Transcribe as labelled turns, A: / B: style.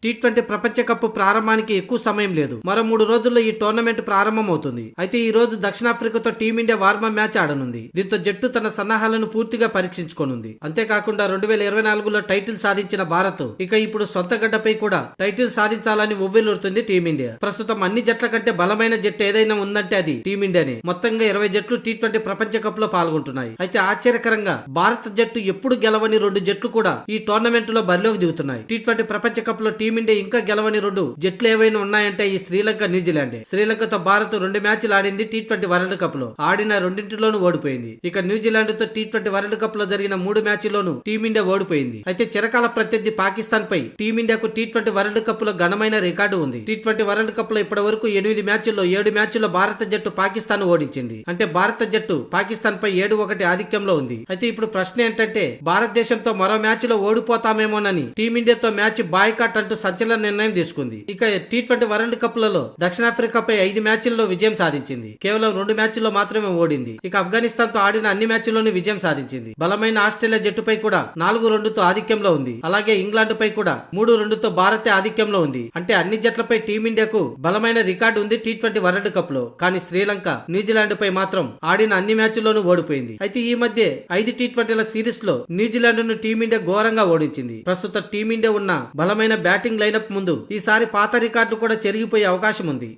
A: T20 ప్రపంచ cup ప్రారంభానికి ఎక్కువ సమయం లేదు. మరో 3 రోజుల్లో ఈ టోర్నమెంట్ ప్రారంభమవుతుంది. అయితే ఈ రోజు దక్షిణాఫ్రికాతో టీమిండియా వార్మప్ మ్యాచ్ ఆడనుంది. దీంతో జట్టు తన సన్నాహాలను పూర్తిగా పరీక్షించుకోనుంది. అంతేకాకుండా 2024లో టైటిల్ సాధించిన భారత్ ఇక ఇప్పుడు సొంత గడ్డపై కూడా టైటిల్ సాధించాలని ఉవ్విల్లుతుంది టీమిండియా. ప్రస్తుతం అన్ని జట్ల కంటే బలమైన జట్టు ఏదైనా ఉందంటే అది టీమిండియానే. మొత్తంగా 20 జట్లు టీ20 ప్రపంచ కప్ లో పాల్గొంటున్నాయి. అయితే ఆశ్చర్యకరంగా భారత జట్టు ఎప్పుడు గెలవని 2 జట్లు కూడా ఈ టోర్నమెంట్ లో బరిలోకి దిగుతున్నాయి. టీ20 ప్రపంచ కప్ లో టీమిండియా ఇంకా గెలవని 2 జట్లు ఏవైనా ఉన్నాయంటే ఈ శ్రీలంక, న్యూజిలాండ్. శ్రీలంకతో భారత్ 2 మ్యాచ్లు ఆడింది టీ20 వరల్డ్ కప్ లో. ఆడిన రెండింటిలోనూ ఓడిపోయింది. ఇక న్యూజిలాండ్ తో టీ20 వరల్డ్ కప్ లో జరిగిన 3 మ్యాచ్ల్లోనూ టీమిండియా ఓడిపోయింది. అయితే చిరకాల ప్రత్యర్థి పాకిస్తాన్ పై టీమిండియాకు టీ20 వరల్డ్ కప్ లో ఘనమైన రికార్డు ఉంది. టీ20 వరల్డ్ కప్ లో ఇప్పటి వరకు 8 మ్యాచ్ల్లో 7 మ్యాచ్ల్లో భారత జట్టు పాకిస్తాన్ ఓడించింది. అంటే భారత జట్టు పాకిస్తాన్ పై 7-1 ఆధిక్యంలో ఉంది. అయితే ఇప్పుడు ప్రశ్న ఏంటంటే భారతదేశంతో మరో మ్యాచ్ లో ఓడిపోతామేమోనని టీమిండియాతో మ్యాచ్ బాయ్కాట్ అంటూ సంచలన నిర్ణయం తీసుకుంది. ఇక టీ20 వరల్డ్ కప్ లలో దక్షిణాఫ్రికాపై 5 మ్యాచ్ల్లో విజయం సాధించింది. కేవలం 2 మ్యాచ్ల్లో మాత్రమే ఓడింది. ఇక ఆఫ్ఘనిస్తాన్ తో ఆడిన అన్ని మ్యాచ్ల్లోనూ విజయం సాధించింది. బలమైన ఆస్ట్రేలియా జట్టుపై కూడా 4-2తో ఆధిక్యంలో ఉంది. అలాగే ఇంగ్లాండ్ పై కూడా 3-2తో భారతే ఆధిక్యంలో ఉంది. అంటే అన్ని జట్లపై టీమిండియాకు బలమైన రికార్డు ఉంది టీ20 వరల్డ్ కప్ లో. కానీ శ్రీలంక, న్యూజిలాండ్ పై మాత్రం ఆడిన అన్ని మ్యాచ్ల్లోనూ ఓడిపోయింది. అయితే ఈ మధ్య 5 టీ20ల సిరీస్ లో న్యూజిలాండ్ ను టీమిండియా ఘోరంగా ఓడించింది. ప్రస్తుత టీమిండియా ఉన్న బలమైన బ్యాటింగ్ లైనప్ ముందు ఈసారి పాత రికార్డు కూడా చెరిగిపోయే అవకాశం ఉంది.